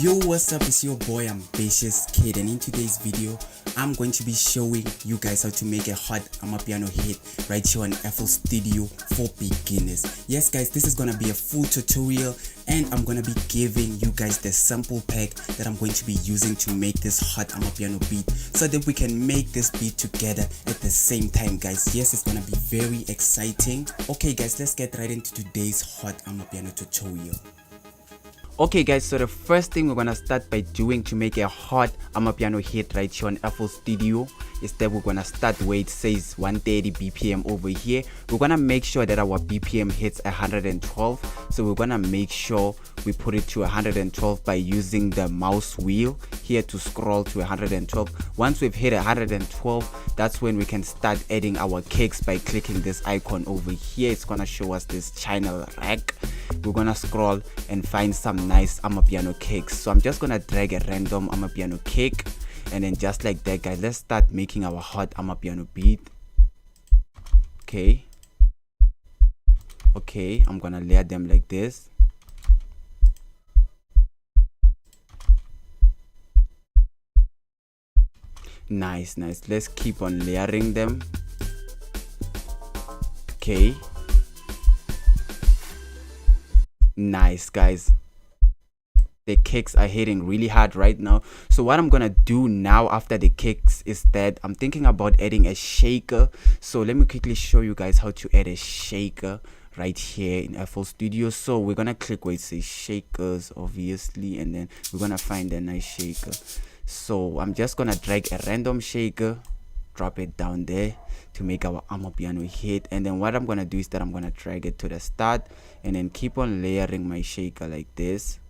Yo, what's up? It's your boy Ambitious Kid, and in today's video I'm going to be showing you guys how to make a hot amapiano hit right here on FL Studio for beginners. Yes guys, this is gonna be a full tutorial and I'm gonna be giving you guys the sample pack that I'm going to be using to make this hot amapiano beat so that we can make this beat together at the same time, guys. Yes, it's gonna be very exciting. Okay guys, let's get right into today's hot amapiano tutorial. Okay guys, so the first thing we're gonna start by doing to make a hot amapiano hit right here on FL Studio is that we're gonna start where it says 130 BPM over here. We're gonna make sure that our BPM hits 112. So we're gonna make sure we put it to 112 by using the mouse wheel here to scroll to 112. Once we've hit 112, that's when we can start adding our kicks by clicking this icon over here. It's gonna show us this channel rack. We're gonna scroll and find some nice amapiano kicks. So I'm just gonna drag a random amapiano kick, and then just like that guys, let's start making our hot amapiano beat. Okay, I'm gonna layer them like this. Nice, let's keep on layering them. Okay, nice guys, the kicks are hitting really hard right now. So what I'm gonna do now after the kicks is that I'm thinking about adding a shaker. So let me quickly show you guys how to add a shaker right here in FL Studio. So we're gonna click where it says shakers obviously, and then we're gonna find a nice shaker. So I'm just gonna drag a random shaker, drop it down there to make our amapiano hit. And then what I'm gonna do is that I'm gonna drag it to the start and then keep on layering my shaker like this.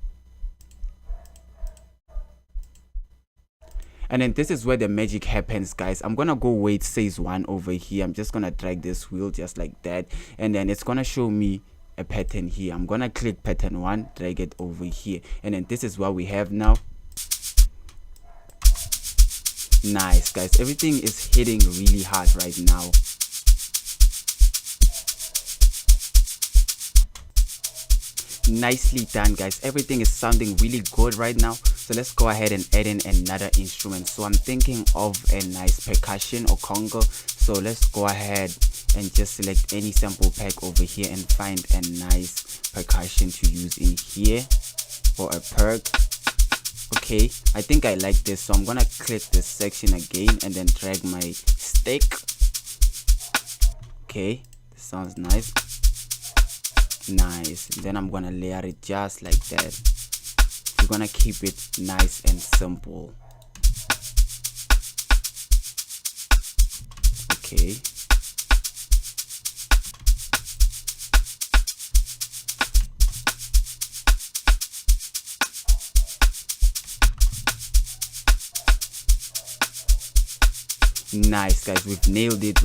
And then this is where the magic happens guys. I'm gonna go where it says 1 over here. I'm just gonna drag this wheel just like that, and then it's gonna show me a pattern here. I'm gonna click pattern 1, drag it over here, and then this is what we have now. Nice guys, everything is hitting really hard right now. Nicely done guys, everything is sounding really good right now. So let's go ahead and add in another instrument. So I'm thinking of a nice percussion or conga. So let's go ahead and just select any sample pack over here and find a nice percussion to use in here, or a perk. Okay, I think I like this, so I'm gonna click this section again and then drag my stick. Okay, this sounds nice. Then I'm gonna layer it just like that. We're gonna keep it nice and simple. Okay, nice guys, we've nailed it.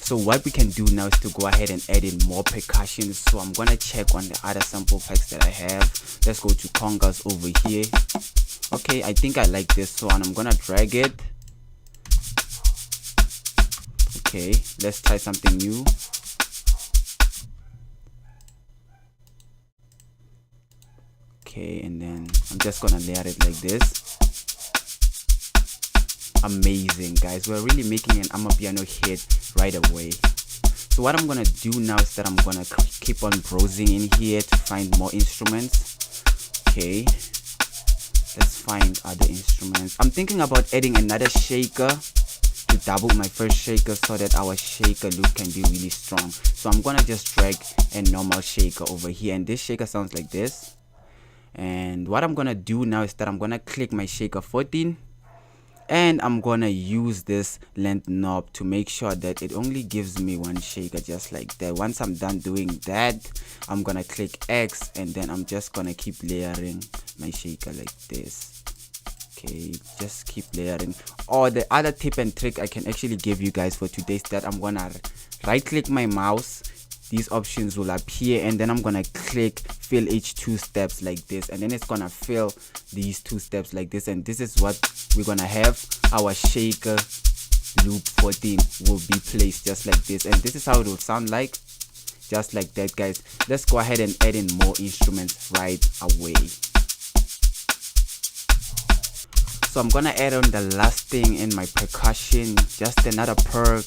So what we can do now is to go ahead and add in more percussion. So I'm gonna check on the other sample packs that I have. Let's go to congas over here. Okay, I think I like this one. I'm gonna drag it. Okay, let's try something new. Okay, and then I'm just gonna layer it like this. Amazing guys, we're really making an amapiano hit right away. So what I'm gonna do now is that I'm gonna keep on browsing in here to find more instruments. Okay, let's find other instruments. I'm thinking about adding another shaker to double my first shaker so that our shaker loop can be really strong. So I'm gonna just drag a normal shaker over here, and this shaker sounds like this. And what I'm gonna do now is that I'm gonna click my shaker 14, and I'm gonna use this length knob to make sure that it only gives me one shaker just like that. Once I'm done doing that, I'm gonna click X, and then I'm just gonna keep layering my shaker like this. Okay, just keep layering. Or the other tip and trick I can actually give you guys for today is that I'm gonna right click my mouse, these options will appear, and then I'm gonna click fill each 2 steps like this, and then it's gonna fill these 2 steps like this, and this is what we're gonna have. Our shaker loop 14 will be placed just like this, and this is how it will sound like, just like that guys. Let's go ahead and add in more instruments right away. So I'm gonna add on the last thing in my percussion, just another perk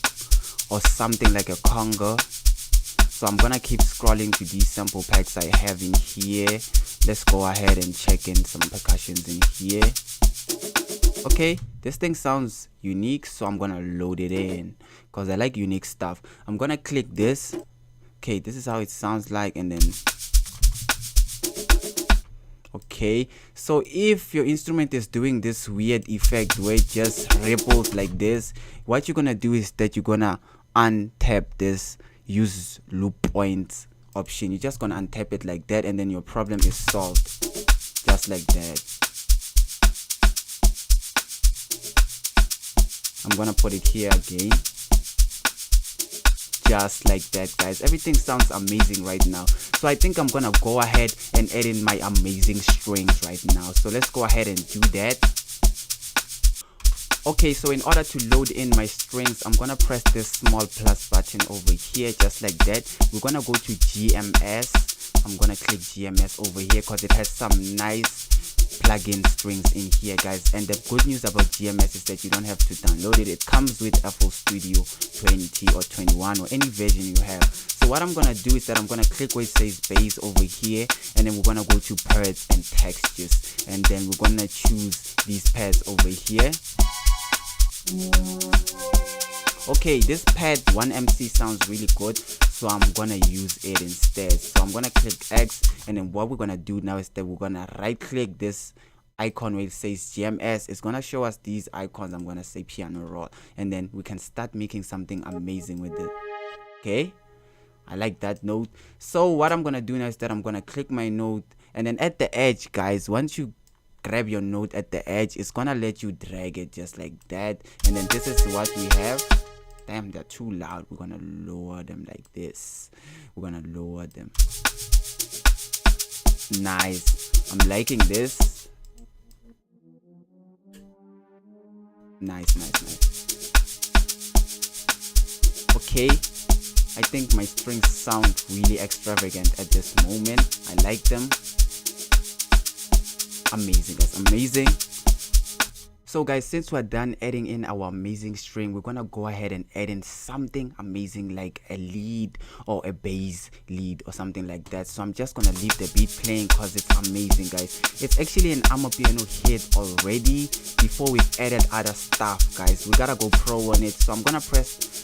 or something like a conga. So I'm gonna keep scrolling to these sample packs I have in here. Let's go ahead and check in some percussions in here. Okay, this thing sounds unique, so I'm gonna load it in because I like unique stuff. I'm gonna click this. Okay, this is how it sounds like, and then okay, so if your instrument is doing this weird effect where it just ripples like this, what you're gonna do is that you're gonna untap this use loop points option. You're just gonna untap it like that, and then your problem is solved, just like that. I'm gonna put it here again, just like that, guys. Everything sounds amazing right now. So I think I'm gonna go ahead and add in my amazing strings right now. So let's go ahead and do that. Okay, so in order to load in my strings, I'm gonna press this small plus button over here, just like that. We're gonna go to GMS. I'm gonna click GMS over here because it has some nice plugin strings in here, guys. And the good news about GMS is that you don't have to download it. It comes with FL Studio 20 or 21 or any version you have. So what I'm gonna do is that I'm gonna click where it says bass over here, and then we're gonna go to pads and textures, and then we're gonna choose these pads over here. Okay, this pad 1MC sounds really good, so I'm gonna use it instead. So I'm gonna click X, and then what we're gonna do now is that we're gonna right click this icon where it says GMS. It's gonna show us these icons. I'm gonna say piano roll, and then we can start making something amazing with it. Okay, I like that note. So what I'm gonna do now is that I'm gonna click my note, and then at the edge, guys, once you grab your note at the edge, it's gonna let you drag it just like that, and then this is what we have. Damn, they're too loud. We're gonna lower them like this. We're gonna lower them. Nice. I'm liking this. Nice. Okay, I think my strings sound really extravagant at this moment. I like them. Amazing, guys, amazing. So guys, since we're done adding in our amazing string, we're gonna go ahead and add in something amazing like a lead or a bass lead or something like that. So I'm just gonna leave the beat playing because it's amazing, guys. It's actually an amapiano hit already before we've added other stuff, guys. We gotta go pro on it. So I'm gonna press,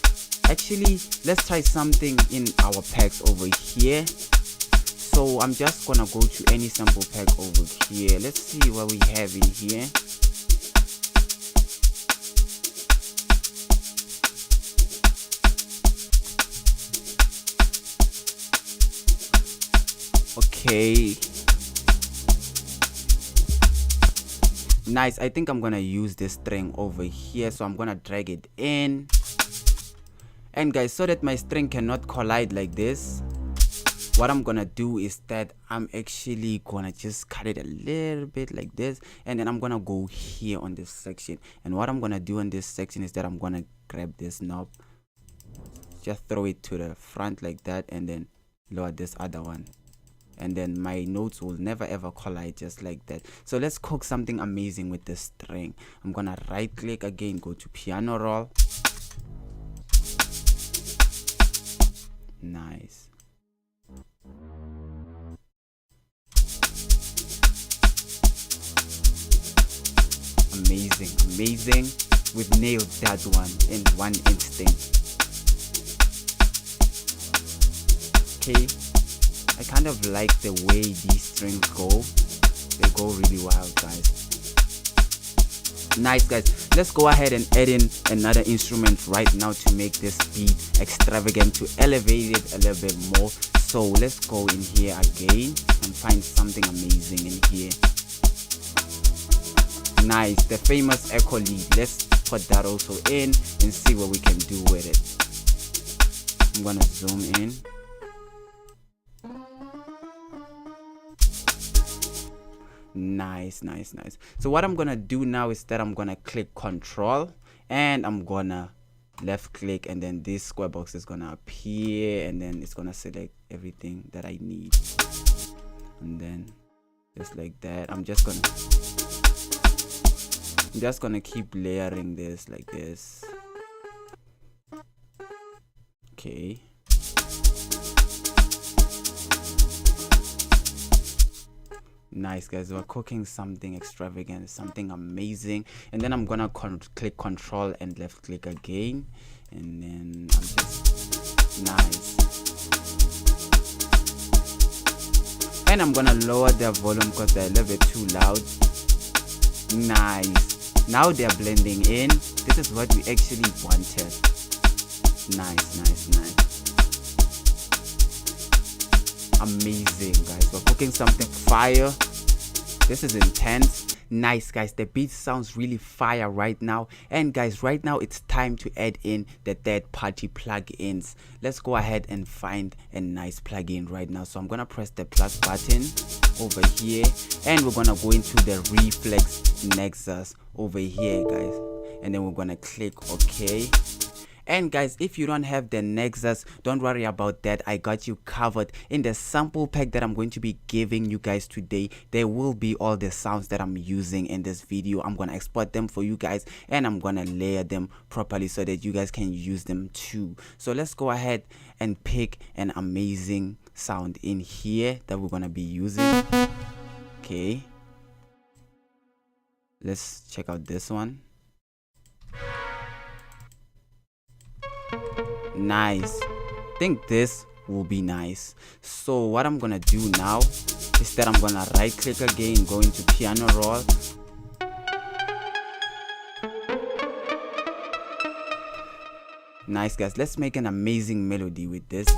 actually let's try something in our packs over here. So I'm just gonna go to any sample pack over here. Let's see what we have in here. Okay, nice. I think I'm gonna use this string over here, so I'm gonna drag it in, and guys, so that my string cannot collide like this, what I'm gonna do is that I'm actually gonna just cut it a little bit like this, and then I'm gonna go here on this section. And what I'm gonna do in this section is that I'm gonna grab this knob, just throw it to the front like that, and then lower this other one, and then my notes will never ever collide, just like that. So let's cook something amazing with this string. I'm gonna right click again, go to piano roll. Nice. Amazing. We've nailed that one in one instant. Okay, I kind of like the way these strings go. They go really wild, guys. Nice, guys. Let's go ahead and add in another instrument right now to make this beat extravagant, to elevate it a little bit more. So let's go in here again and find something amazing in here. Nice, the famous echo lead. Let's put that also in and see what we can do with it. I'm gonna zoom in. Nice. So what I'm gonna do now is that I'm gonna click Control, and I'm gonna left click, and then this square box is gonna appear, and then it's gonna select everything that I need, and then just like that. I'm just gonna, I'm just gonna keep layering this like this. Okay. Nice, guys. We're cooking something extravagant, something amazing. And then I'm gonna click Control and left click again, and then I'm just nice. And I'm gonna lower their volume because they're a little bit too loud. Nice. Now they're blending in. This is what we actually wanted. Nice, nice, nice. Amazing, guys. We're cooking something fire. This is intense. Nice, guys. The beat sounds really fire right now. And guys, right now it's time to add in the third-party plugins. Let's go ahead and find a nice plugin right now. So I'm gonna press the plus button over here, and we're gonna go into the reflex nexus over here, guys, and then we're gonna click OK. And guys, if you don't have the nexus, don't worry about that. I got you covered. In the sample pack that I'm going to be giving you guys today, there will be all the sounds that I'm using in this video. I'm gonna export them for you guys, and I'm gonna layer them properly so that you guys can use them too. So let's go ahead and pick an amazing sound in here that we're gonna be using. Okay, let's check out this one. Nice. I think this will be nice. So what I'm gonna do now is that I'm gonna right click again, go into piano roll, nice, guys. Let's make an amazing melody with this.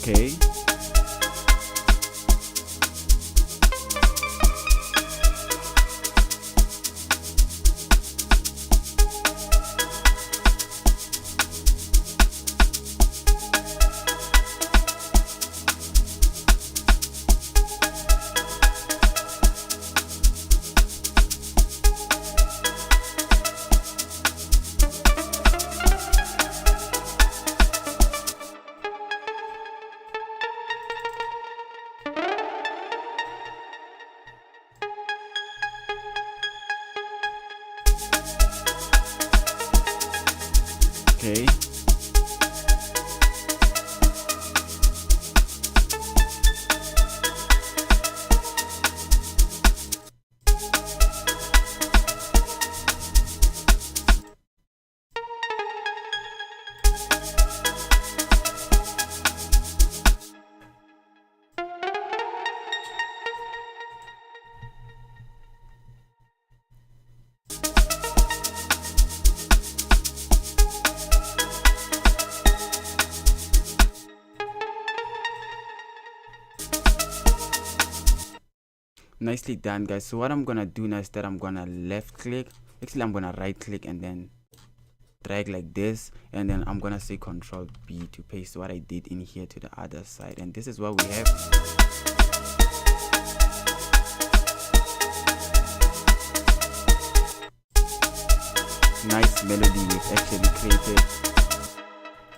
Okay. Okay. Nicely done, guys. So what I'm gonna do now is that I'm gonna left click, actually I'm gonna right click and then drag like this, and then I'm gonna say Control B to paste what I did in here to the other side, and this is what we have. Nice melody we've actually created.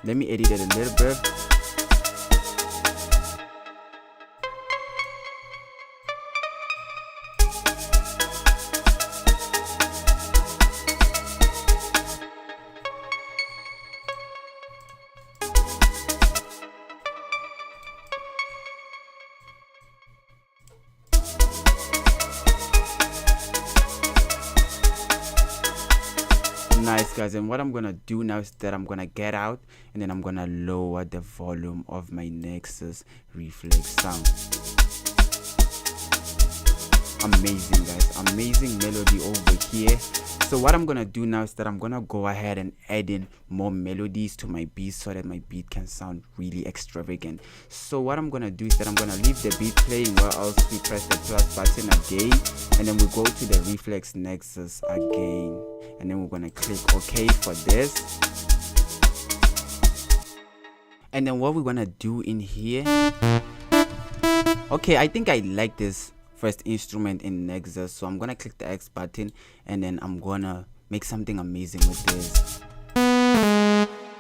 Let me edit it a little bit. Nice, guys. And what I'm gonna do now is that I'm gonna get out and then I'm gonna lower the volume of my Nexus reflex sound. Amazing, guys. Amazing melody over here. So what I'm gonna do now is that I'm gonna go ahead and add in more melodies to my beat so that my beat can sound really extravagant. So what I'm gonna do is that I'm gonna leave the beat playing while else we press the plus button again, and then we go to the reflex nexus again, and then we're gonna click OK for this. And then what we're gonna do in here, okay, I think I like this first instrument in Nexus, so I'm gonna click the X button and then I'm gonna make something amazing with this.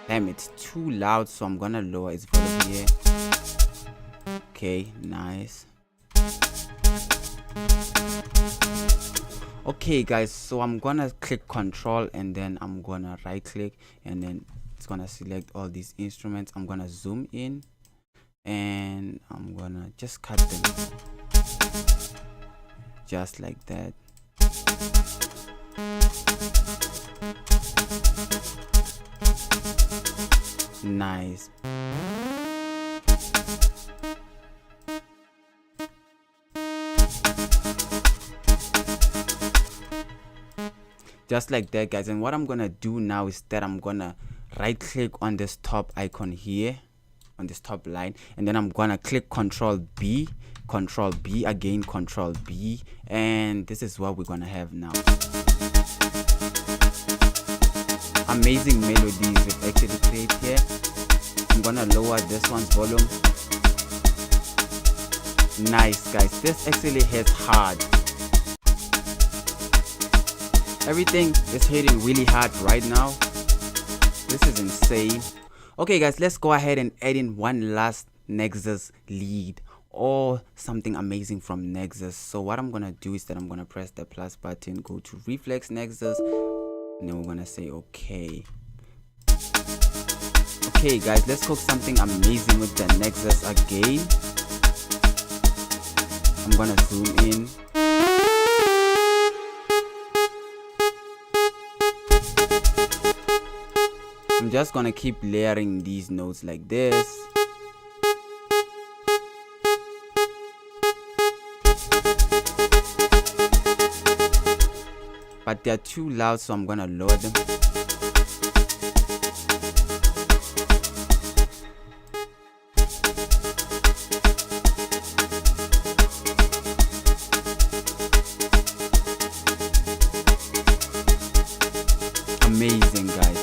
Damn, it's too loud, so I'm gonna lower its volume here. Okay, nice. Okay guys, so I'm gonna click control and then I'm gonna right click and then it's gonna select all these instruments. I'm gonna zoom in and I'm gonna just cut them just like that. Nice. Just like that guys, and what I'm gonna do now is that I'm gonna right click on this top icon here, on this top line, and then I'm gonna click control B again, control B, and this is what we're gonna have now. Amazing melodies we've actually created here. I'm gonna lower this one's volume. Nice guys, this actually hits hard. Everything is hitting really hard right now. This is insane. Okay guys, let's go ahead and add in one last Nexus lead or something amazing from Nexus. So what I'm gonna do is that I'm gonna press the plus button, go to Reflex Nexus, and then we're gonna say okay. Okay guys, let's cook something amazing with the Nexus again. I'm gonna zoom in. I'm just gonna keep layering these notes like this. But they're too loud, so I'm gonna lower them. Amazing guys.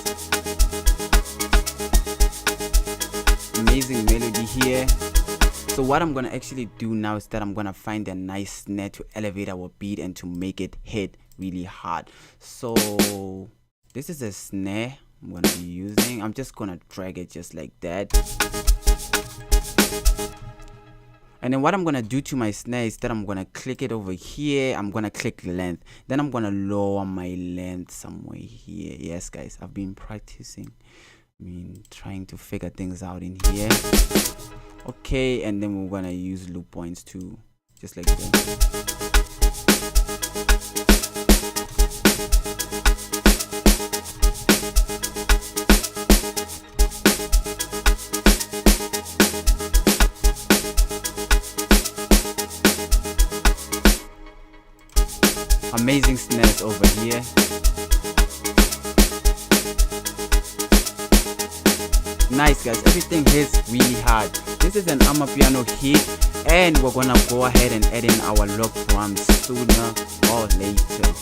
Amazing melody here. So what I'm gonna actually do now is that I'm gonna find a nice snare to elevate our beat and to make it hit really hard. So this is a snare I'm gonna be using. I'm just gonna drag it just like that. And then what I'm gonna do to my snare is that I'm gonna click it over here. I'm gonna click length, then I'm gonna lower my length somewhere here. Yes guys, I've been practicing, trying to figure things out in here. Okay, and then we're gonna use loop points too, just like that. Amazing snares over here. Nice guys, everything hits really hard. This is an amapiano hit, and we're gonna go ahead and add in our log drums sooner or later.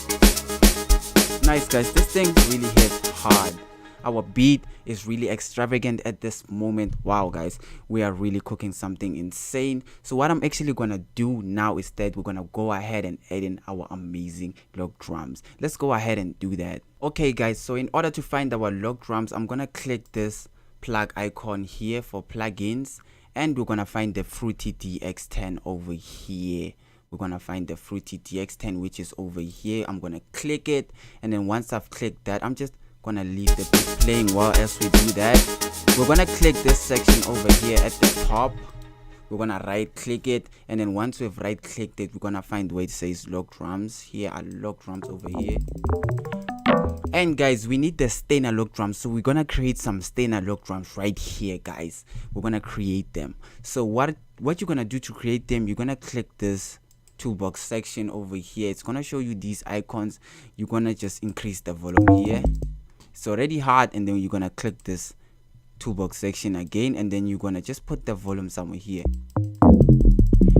Nice guys, this thing really hits hard. Our beat is really extravagant at this moment. Wow guys, we are really cooking something insane. So what I'm actually gonna do now is that we're gonna go ahead and add in our amazing log drums. Let's go ahead and do that. Okay guys, so in order to find our log drums, I'm gonna click this plug icon here for plugins, and we're gonna find the Fruity DX10 over here. We're gonna find the Fruity DX10, which is over here. I'm gonna click it, and then once I've clicked that, I'm just gonna leave the beat playing while else we do that. We're gonna click this section over here at the top. We're gonna right click it, and then once we've right clicked it, we're gonna find where it says log drums. Here are log drums over here. And guys, we need the Stainer log drums, so we're gonna create some Stainer log drums right here guys. We're gonna create them. So what you're gonna do to create them, you're gonna click this toolbox section over here. It's gonna show you these icons. You're gonna just increase the volume here. It's already hard, and then you're gonna click this toolbox section again, and then you're gonna just put the volume somewhere here.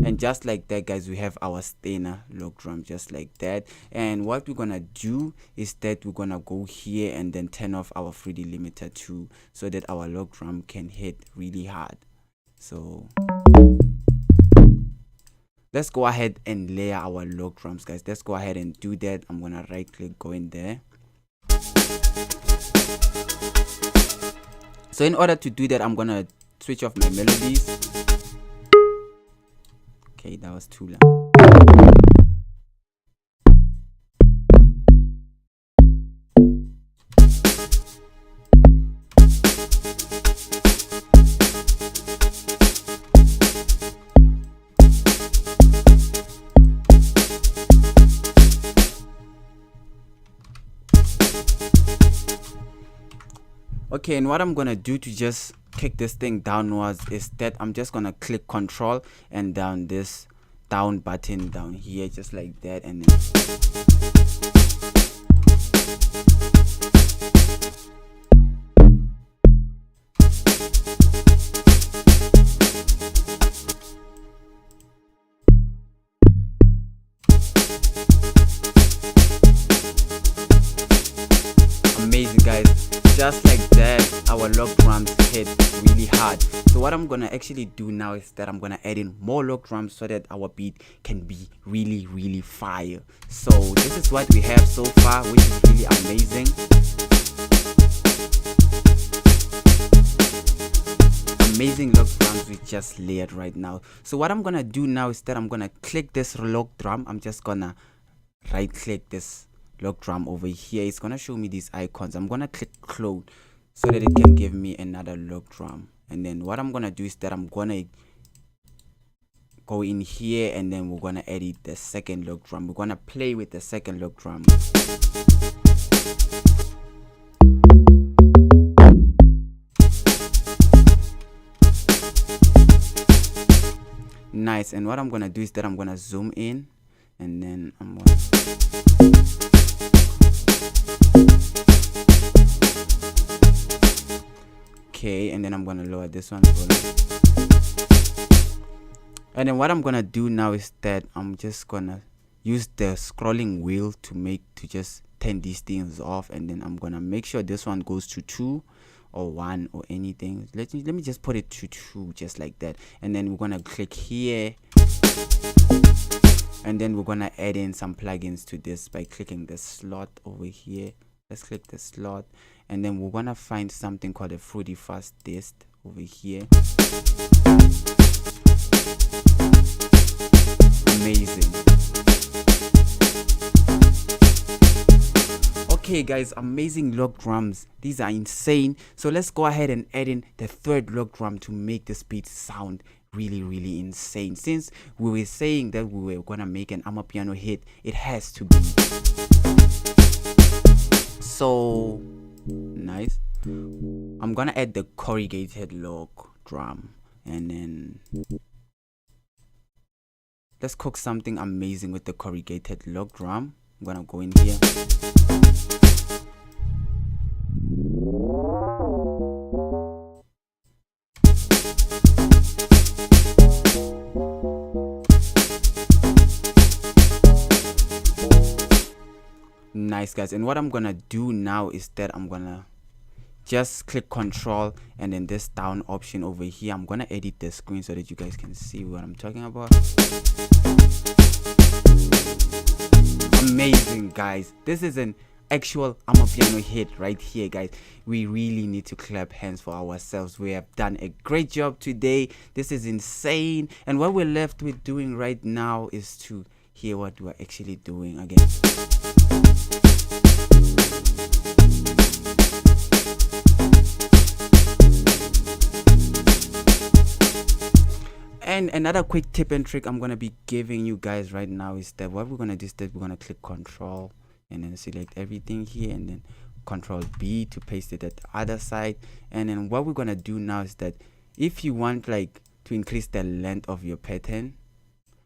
And just like that guys, we have our Stainer log drum just like that. And what we're gonna do is that we're gonna go here and then turn off our 3D limiter too, so that our log drum can hit really hard. So let's go ahead and layer our log drums guys. Let's go ahead and do that. I'm gonna right click, go in there, So in order to do that, I'm gonna switch off my melodies. Okay, that was too loud. Okay, and what I'm gonna do to just kick this thing downwards is that I'm just gonna click Control and down this down button down here, just like that, and then amazing, guys. Just like that, our log drums hit really hard. So what I'm gonna actually do now is that I'm gonna add in more log drums so that our beat can be really fire. So this is what we have so far, which is really amazing. Amazing log drums we just layered right now. So what I'm gonna do now is that I'm gonna click this log drum. I'm just gonna right click this log drum over here. It's gonna show me these icons. I'm gonna click clone so that it can give me another log drum. And then what I'm gonna do is that I'm gonna go in here and then we're gonna edit the second log drum. We're gonna play with the second log drum. Nice. And what I'm gonna do is that I'm gonna zoom in and then I'm gonna okay, and then I'm gonna lower this one. And then what I'm gonna do now is that I'm just gonna use the scrolling wheel to just turn these things off, and then I'm gonna make sure this one goes to 2 or 1 or anything. Let me just put it to 2, just like that. And then we're gonna click here, and then we're gonna add in some plugins to this by clicking the slot over here. Let's click the slot, and then we're gonna find something called a fruity fast disc over here. Amazing. Okay guys, amazing log drums. These are insane. So let's go ahead and add in the third log drum to make this beat sound really insane. Since we were saying that we were gonna make an amapiano hit, it has to be so nice. I'm gonna add the corrugated log drum, and then let's cook something amazing with the corrugated log drum. I'm gonna go in here. Nice guys, and what I'm gonna do now is that I'm gonna just click Control and then this down option over here. I'm gonna edit the screen so that you guys can see what I'm talking about. Amazing guys, this is an actual amapiano hit right here guys. We really need to clap hands for ourselves. We have done a great job today. This is insane, and what we're left with doing right now is to hear what we're actually doing again. And another quick tip and trick I'm gonna be giving you guys right now is that what we're gonna do is that we're gonna click Control and then select everything here, and then Control B to paste it at the other side. And then what we're gonna do now is that if you want like to increase the length of your pattern,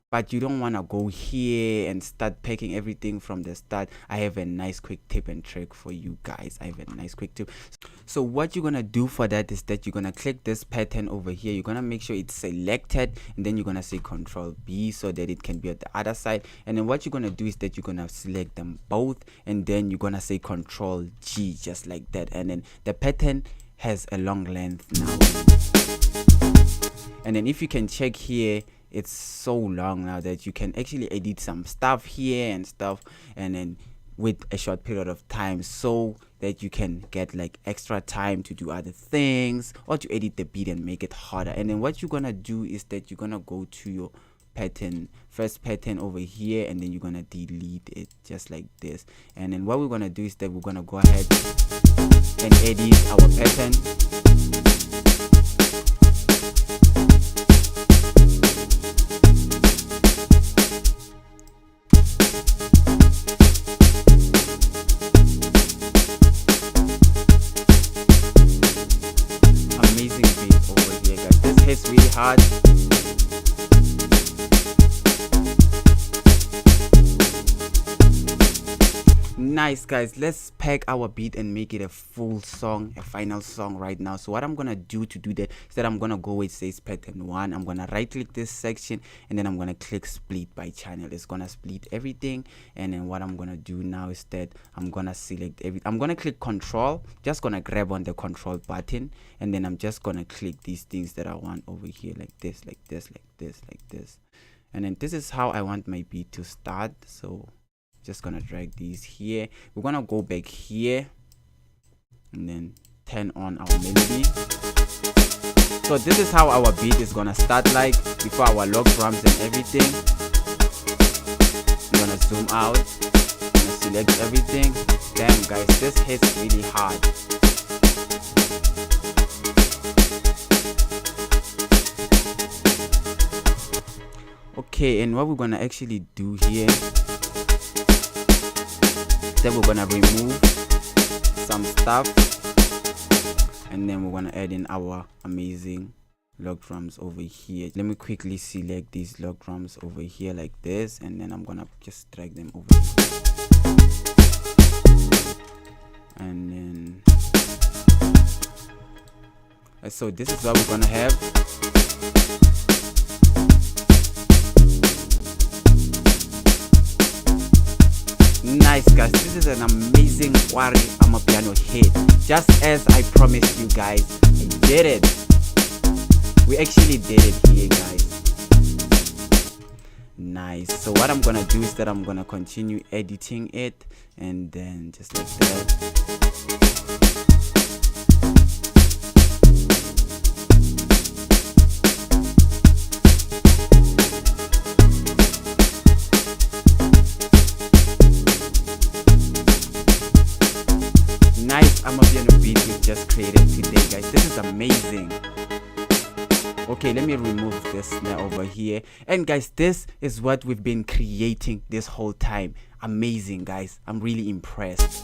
but you don't want to go here and start packing everything from the start, I have a nice quick tip and trick for you guys. I have a nice quick tip. So what you're gonna do for that is that you're gonna click this pattern over here. You're gonna make sure it's selected, and then you're gonna say Control B so that it can be at the other side. And then what you're gonna do is that you're gonna select them both, and then you're gonna say Control G, just like that. And then the pattern has a long length now. And then if you can check here, it's so long now that you can actually edit some stuff here and stuff, and then with a short period of time, so that you can get like extra time to do other things or to edit the beat and make it harder. And then what you're gonna do is that you're gonna go to your pattern, first pattern over here, and then you're gonna delete it just like this. And then what we're gonna do is that we're gonna go ahead and edit our pattern. Amazing beat over here, guys. This hits really hard. Nice, guys. Let's pack our beat and make it a full song, a final song right now. So what I'm gonna do to do that is that I'm gonna go with says pattern 1. I'm gonna right click this section, and then I'm gonna click split by channel. It's gonna split everything. And then what I'm gonna do now is that I'm gonna select I'm gonna click control, just gonna grab on the control button, and then I'm just gonna click these things that I want over here, like this, like this, like this, like this. And then this is how I want my beat to start. So just gonna drag these here. We're gonna go back here and then turn on our melody. So this is how our beat is gonna start, like before our log drums and everything. I'm gonna zoom out, I'm gonna select everything. Damn, guys, this hits really hard. Okay, and what we're gonna actually do here, then we're gonna remove some stuff, and then we're gonna add in our amazing log drums over here. Let me quickly select these log drums over here like this, and then I'm gonna just drag them over here. And then so this is what we're gonna have. Nice, guys, this is an amazing Kwari amapiano hit. Just as I promised you guys, I did it. We actually did it here, guys. Nice. So what I'm gonna do is that I'm gonna continue editing it, and then just like that. Nice amapiano beat we just created today, guys. This is amazing. Okay, let me remove this snare over here. And guys, this is what we've been creating this whole time. Amazing, guys. I'm really impressed.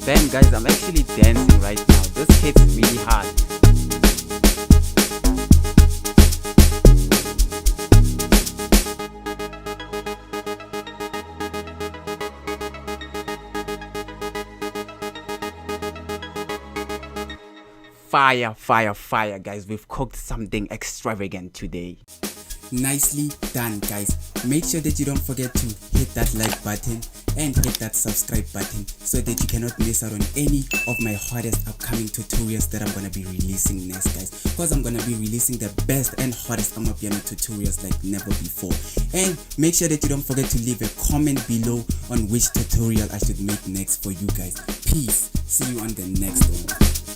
Damn, guys, I'm actually dancing right now. This hits really hard. Fire, fire, fire, guys. We've cooked something extravagant today. Nicely done, guys. Make sure that you don't forget to hit that like button and hit that subscribe button so that you cannot miss out on any of my hottest upcoming tutorials that I'm gonna be releasing next, guys, because I'm gonna be releasing the best and hottest amapiano tutorials like never before. And make sure that you don't forget to leave a comment below on which tutorial I should make next for you guys. Peace. See you on the next one.